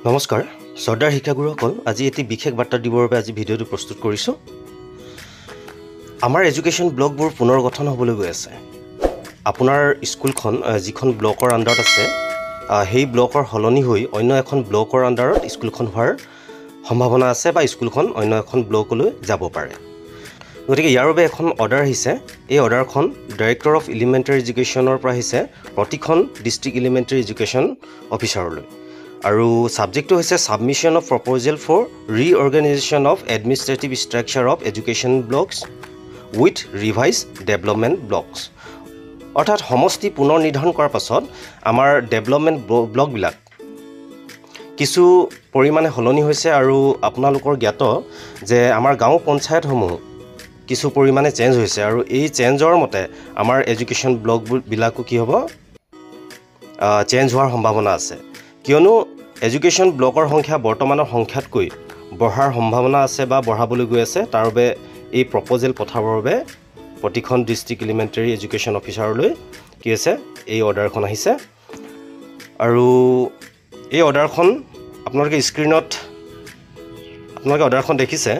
নমস্কাৰ সৰ্দাৰ শিক্ষাগুৰুসকল আজি এটি বিশেষ বাৰ্তা দিবৰ বাবে আজি ভিডিঅ'টো প্ৰস্তুত কৰিছোঁ। আমাৰ এডুকেশ্যন ব্লকবোৰ পুনৰ গঠন হ'বলৈ গৈ আছে। আপোনাৰ স্কুলখন যিখন ব্লকৰ আণ্ডাৰত আছে সেই ব্লকৰ সলনি হৈ অন্য এখন ব্লকৰ আণ্ডাৰত স্কুলখন হোৱাৰ সম্ভাৱনা আছে বা স্কুলখন অন্য এখন ব্লকলৈ যাব পাৰে। গতিকে ইয়াৰ বাবে এখন অৰ্ডাৰ আহিছে। এই অৰ্ডাৰখন ডাইৰেক্টৰ অফ এলিমেণ্টাৰী এডুকেশ্যনৰ পৰা আহিছে প্ৰতিখন ডিষ্ট্ৰিক্ট এলিমেণ্টাৰী এডুকেশ্যন অফিচাৰলৈ। আৰু ছাবজেক্টটো হৈছে submission of proposal for reorganisation of administrative structure of education blocks with revise development blocks. অৰ্থাৎ সমষ্টি পুনৰ নিৰ্ধাৰণ কৰাৰ পাছত আমাৰ ডেভেলপমেণ্ট ব্লকবিলাক কিছু পৰিমাণে সলনি হৈছে আৰু আপোনালোকৰ জ্ঞাত যে আমাৰ গাঁও পঞ্চায়তসমূহ কিছু পৰিমাণে চেঞ্জ হৈছে আৰু এই চেঞ্জৰ মতে আমাৰ এডুকেশ্যন ব্লকবিলাকো কি হ'ব চেঞ্জ হোৱাৰ সম্ভাৱনা আছে। কিয়নো এডুকেশ্যন ব্লকৰ সংখ্যা বৰ্তমানৰ সংখ্যাতকৈ বঢ়াৰ সম্ভাৱনা আছে বা বঢ়াবলৈ গৈ আছে। তাৰ বাবে এই প্ৰপ'জেল পঠাবৰ বাবে প্ৰতিখন ডিষ্ট্ৰিক্ট এলিমেণ্টাৰী এডুকেশ্যন অফিচাৰলৈ কি হৈছে এই অৰ্ডাৰখন আহিছে। আৰু এই অৰ্ডাৰখন আপোনালোকে স্ক্ৰীণত অৰ্ডাৰখন দেখিছে।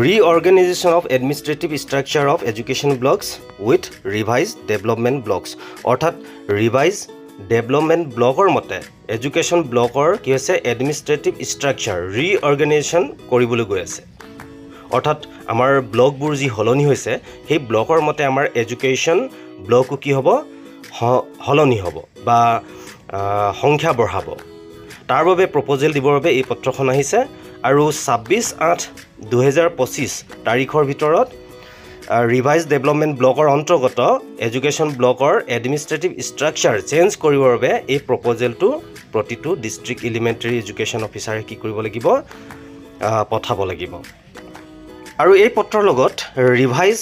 Reorganisation of administrative structure of education blocks with revise development blocks. অৰ্থাৎ ৰিভাইজ ডেভেলপমেণ্ট ব্লকৰ মতে এডুকেশ্যন ব্লকৰ কি হৈছে এডমিনিষ্ট্ৰেটিভ ষ্ট্ৰাকচাৰ ৰিঅৰ্গেনাইজেশ্যন কৰিবলৈ গৈ আছে। অৰ্থাৎ আমাৰ ব্লকবোৰ যি সলনি হৈছে সেই ব্লকৰ মতে আমাৰ এডুকেশ্যন ব্লকো কি হ'ব সলনি হ'ব বা সংখ্যা বঢ়াব। তাৰ বাবে প্ৰপ'জেল দিবৰ বাবে এই পত্ৰখন আহিছে আৰু 26/8/2025 তাৰিখৰ ভিতৰত ৰিভাইজ ডেভেলপমেণ্ট ব্লকৰ অন্তৰ্গত এডুকেশ্যন ব্লকৰ এডমিনিষ্ট্ৰেটিভ ষ্ট্ৰাকচাৰ চেঞ্জ কৰিবৰ বাবে এই প্ৰপ'জেলটো প্ৰতিটো ডিষ্ট্ৰিক্ট এলিমেণ্টাৰী এডুকেশ্যন অফিচাৰে কি কৰিব লাগিব পঠাব লাগিব। আৰু এই পত্ৰৰ লগত ৰিভাইজ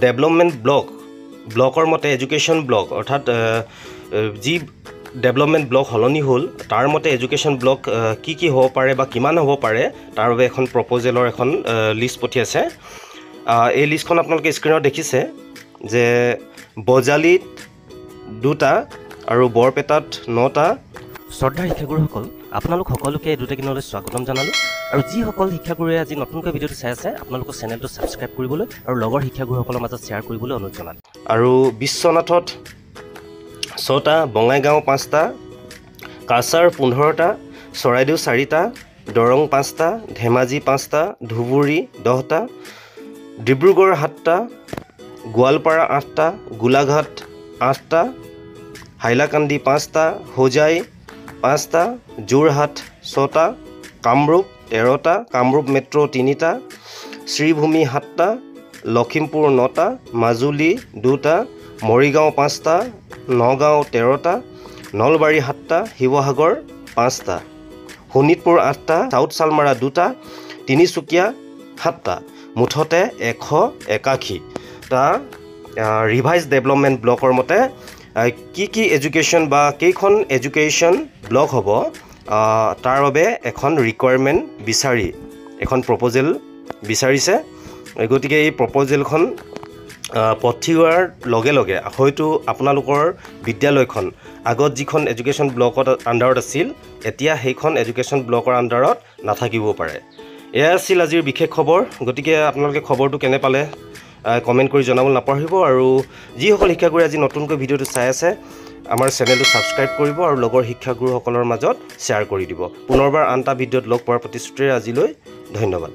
ডেভেলপমেণ্ট ব্লকৰ মতে এডুকেশ্যন ব্লক অৰ্থাৎ যি ডেভেলপমেণ্ট ব্লক সলনি হ'ল তাৰ মতে এডুকেশ্যন ব্লক কি হ'ব পাৰে বা কিমান হ'ব পাৰে তাৰ বাবে এখন প্ৰপ'জেলৰ এখন লিষ্ট পঠিয়াইছে। এই লিষ্টখন আপোনালোকে স্ক্ৰীণত দেখিছে যে বজালিত 2টা আৰু বৰপেটাত 9টা। শ্ৰদ্ধাৰ শিক্ষাগুৰুসকল আপোনালোক সকলোকে এই দুটা কিনলৈ স্বাগতম জনালোঁ। আৰু যিসকল শিক্ষাগুৰুৱে আজি নতুনকৈ ভিডিঅ'টো চাই আছে আপোনালোকৰ চেনেলটো ছাবস্ক্ৰাইব কৰিবলৈ আৰু লগৰ শিক্ষাগুৰুসকলৰ মাজত শ্বেয়াৰ কৰিবলৈ অনুৰোধ জনালোঁ। আৰু বিশ্বনাথত 6টা, বঙাইগাঁও 5টা, কাছাৰ 15টা, চৰাইদেউ 4টা, দৰং 5টা, ধেমাজি 5টা, ধুবুৰী 10টা, ডিব্ৰুগড় 7টা, গোৱালপাৰা 8টা, গোলাঘাট 8টা, হাইলাকান্দি 5টা, হোজাই 5টা, যোৰহাট 6টা, কামৰূপ 13টা, কামৰূপ মেট্ৰ' 3টা, শ্ৰীভূমি 7টা, লখিমপুৰ 9টা, মাজুলী 2টা, মৰিগাঁও 5টা, নগাঁও 13টা, নলবাৰী 7টা, শিৱসাগৰ 5টা, শোণিতপুৰ 8টা, চাউথ চালমাৰা 2টা, তিনিচুকীয়া 7টা। মুঠতে 181টা ৰিভাইজ ডেভেলপমেণ্ট ব্লকৰ মতে কি এডুকেশ্যন বা কেইখন এডুকেশ্যন ব্লক হ'ব তাৰ বাবে এখন ৰিকুৱাৰমেণ্ট বিচাৰি এখন প্ৰপ'জেল বিচাৰিছে। গতিকে এই প্ৰপ'জেলখন পঠিওৱাৰ লগে লগে হয়তো আপোনালোকৰ বিদ্যালয়খন আগত যিখন এডুকেশ্যন ব্লকত আণ্ডাৰত আছিল এতিয়া সেইখন এডুকেশ্যন ব্লকৰ আণ্ডাৰত নাথাকিবও পাৰে। এয়া আছিল আজিৰ বিশেষ খবৰ। গতিকে আপোনালোকে খবৰটো কেনে পালে কমেণ্ট কৰি জনাবলৈ নাপাহৰিব। আৰু যিসকল শিক্ষাগুৰুৱে আজি নতুনকৈ ভিডিঅ'টো চাই আছে আমাৰ চেনেলটো ছাবস্ক্ৰাইব কৰিব আৰু লগৰ শিক্ষাগুৰুসকলৰ মাজত শ্বেয়াৰ কৰি দিব। পুনৰবাৰ আন এটা ভিডিঅ'ত লগ পোৱাৰ প্ৰতিশ্ৰুতিৰে আজিলৈ ধন্যবাদ।